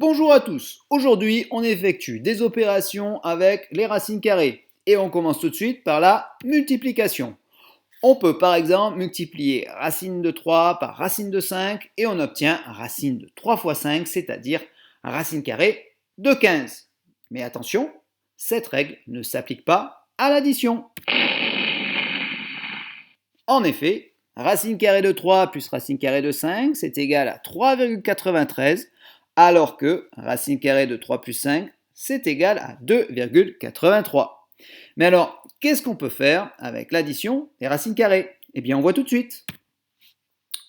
Bonjour à tous, aujourd'hui on effectue des opérations avec les racines carrées et on commence tout de suite par la multiplication. On peut par exemple multiplier racine de 3 par racine de 5 et on obtient racine de 3 fois 5, c'est-à-dire racine carrée de 15. Mais attention, cette règle ne s'applique pas à l'addition. En effet, racine carrée de 3 plus racine carrée de 5, c'est égal à 3,93, alors que racine carrée de 3 plus 5, c'est égal à 2,83. Mais alors, qu'est-ce qu'on peut faire avec l'addition des racines carrées? Eh bien, on voit tout de suite.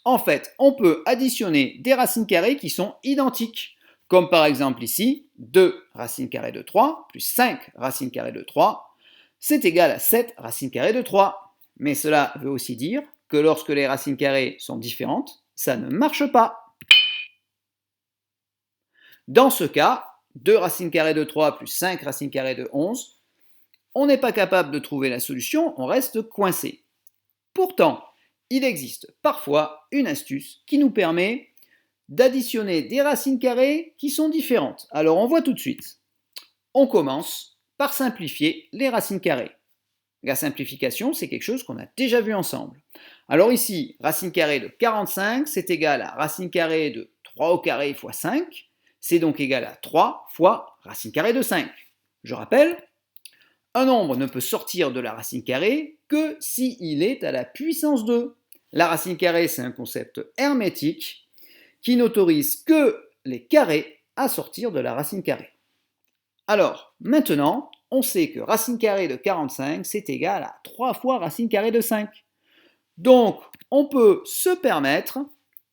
En fait, on peut additionner des racines carrées qui sont identiques, comme par exemple ici, 2 racines carrées de 3 plus 5 racines carrées de 3, c'est égal à 7 racines carrées de 3. Mais cela veut aussi dire que lorsque les racines carrées sont différentes, ça ne marche pas. Dans ce cas, 2 racines carrées de 3 plus 5 racines carrées de 11, on n'est pas capable de trouver la solution, on reste coincé. Pourtant, il existe parfois une astuce qui nous permet d'additionner des racines carrées qui sont différentes. Alors on voit tout de suite. On commence par simplifier les racines carrées. La simplification, c'est quelque chose qu'on a déjà vu ensemble. Alors ici, racine carrée de 45, c'est égal à racine carrée de 3 au carré fois 5, c'est donc égal à 3 fois racine carrée de 5. Je rappelle, un nombre ne peut sortir de la racine carrée que s'il est à la puissance 2. La racine carrée, c'est un concept hermétique qui n'autorise que les carrés à sortir de la racine carrée. Alors, maintenant, on sait que racine carrée de 45, c'est égal à 3 fois racine carrée de 5. Donc, on peut se permettre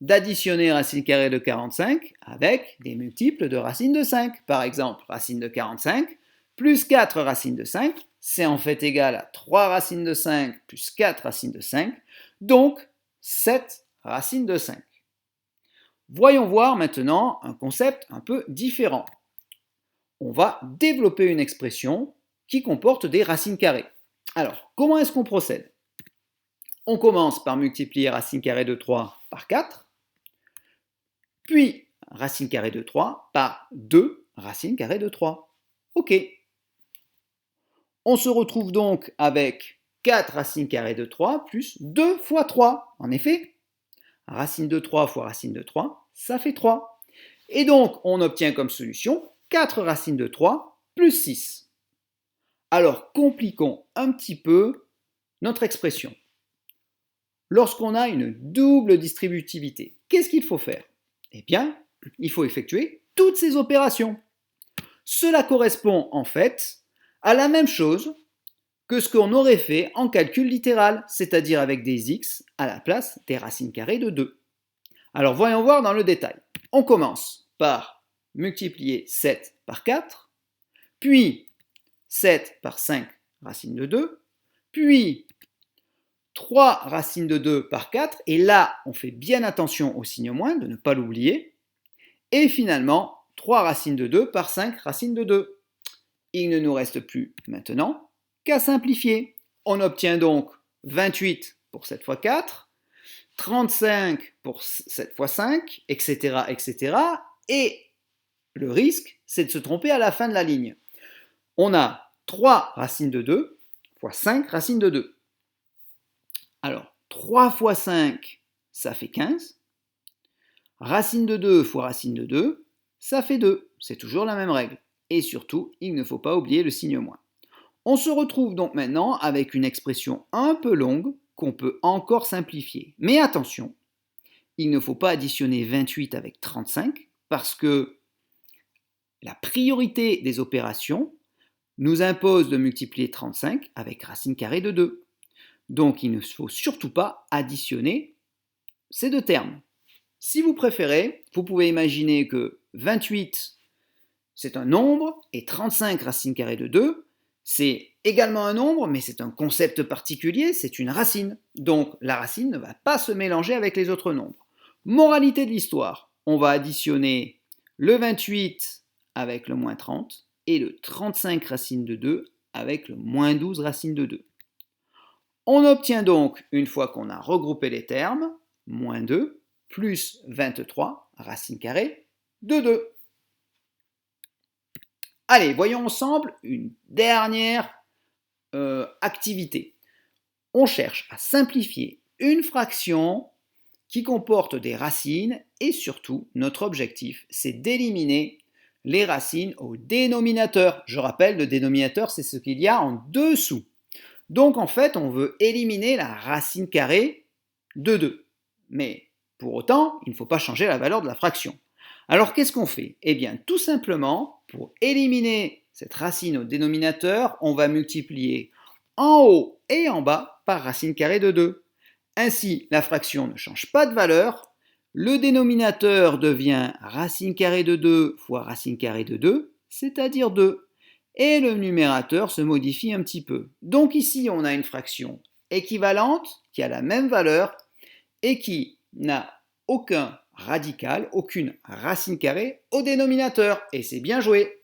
d'additionner racine carrée de 45 avec des multiples de racine de 5. Par exemple, racine de 45 plus 4 racines de 5, c'est en fait égal à 3 racines de 5 plus 4 racines de 5, donc 7 racines de 5. Voyons voir maintenant un concept un peu différent. On va développer une expression qui comporte des racines carrées. Alors, comment est-ce qu'on procède? On commence par multiplier racine carrée de 3 par 4, puis racine carrée de 3 par 2 racine carrée de 3. Ok. On se retrouve donc avec 4 racines carrées de 3 plus 2 fois 3. En effet, racine de 3 fois racine de 3, ça fait 3. Et donc, on obtient comme solution 4 racines de 3 plus 6. Alors, compliquons un petit peu notre expression. Lorsqu'on a une double distributivité, qu'est-ce qu'il faut faire? Eh bien, il faut effectuer toutes ces opérations. Cela correspond en fait à la même chose que ce qu'on aurait fait en calcul littéral, c'est-à-dire avec des x à la place des racines carrées de 2. Alors voyons voir dans le détail. On commence par multiplier 7 par 4, puis 7 par 5 racine de 2, puis 3 racines de 2 par 4, et là on fait bien attention au signe moins, de ne pas l'oublier, et finalement 3 racines de 2 par 5 racines de 2. Il ne nous reste plus maintenant qu'à simplifier. On obtient donc 28 pour 7 fois 4, 35 pour 7 fois 5, etc., etc. Et le risque, c'est de se tromper à la fin de la ligne. On a 3 racines de 2 fois 5 racines de 2. Alors, 3 fois 5, ça fait 15. Racine de 2 fois racine de 2, ça fait 2. C'est toujours la même règle. Et surtout, il ne faut pas oublier le signe moins. On se retrouve donc maintenant avec une expression un peu longue qu'on peut encore simplifier. Mais attention, il ne faut pas additionner 28 avec 35 parce que la priorité des opérations nous impose de multiplier 35 avec racine carrée de 2. Donc il ne faut surtout pas additionner ces deux termes. Si vous préférez, vous pouvez imaginer que 28 c'est un nombre et 35 racine carrée de 2 c'est également un nombre, mais c'est un concept particulier, c'est une racine. Donc la racine ne va pas se mélanger avec les autres nombres. Moralité de l'histoire, on va additionner le 28 avec le moins 30 et le 35 racine de 2 avec le moins 12 racine de 2. On obtient donc, une fois qu'on a regroupé les termes, moins 2 plus 23 racine carrée de 2. Allez, voyons ensemble une dernière activité. On cherche à simplifier une fraction qui comporte des racines et surtout, notre objectif, c'est d'éliminer les racines au dénominateur. Je rappelle, le dénominateur, c'est ce qu'il y a en dessous. Donc en fait, on veut éliminer la racine carrée de 2. Mais pour autant, il ne faut pas changer la valeur de la fraction. Alors qu'est-ce qu'on fait? Eh bien, tout simplement, pour éliminer cette racine au dénominateur, on va multiplier en haut et en bas par racine carrée de 2. Ainsi, la fraction ne change pas de valeur, le dénominateur devient racine carrée de 2 fois racine carrée de 2, c'est-à-dire 2. Et le numérateur se modifie un petit peu. Donc ici, on a une fraction équivalente qui a la même valeur et qui n'a aucun radical, aucune racine carrée au dénominateur. Et c'est bien joué.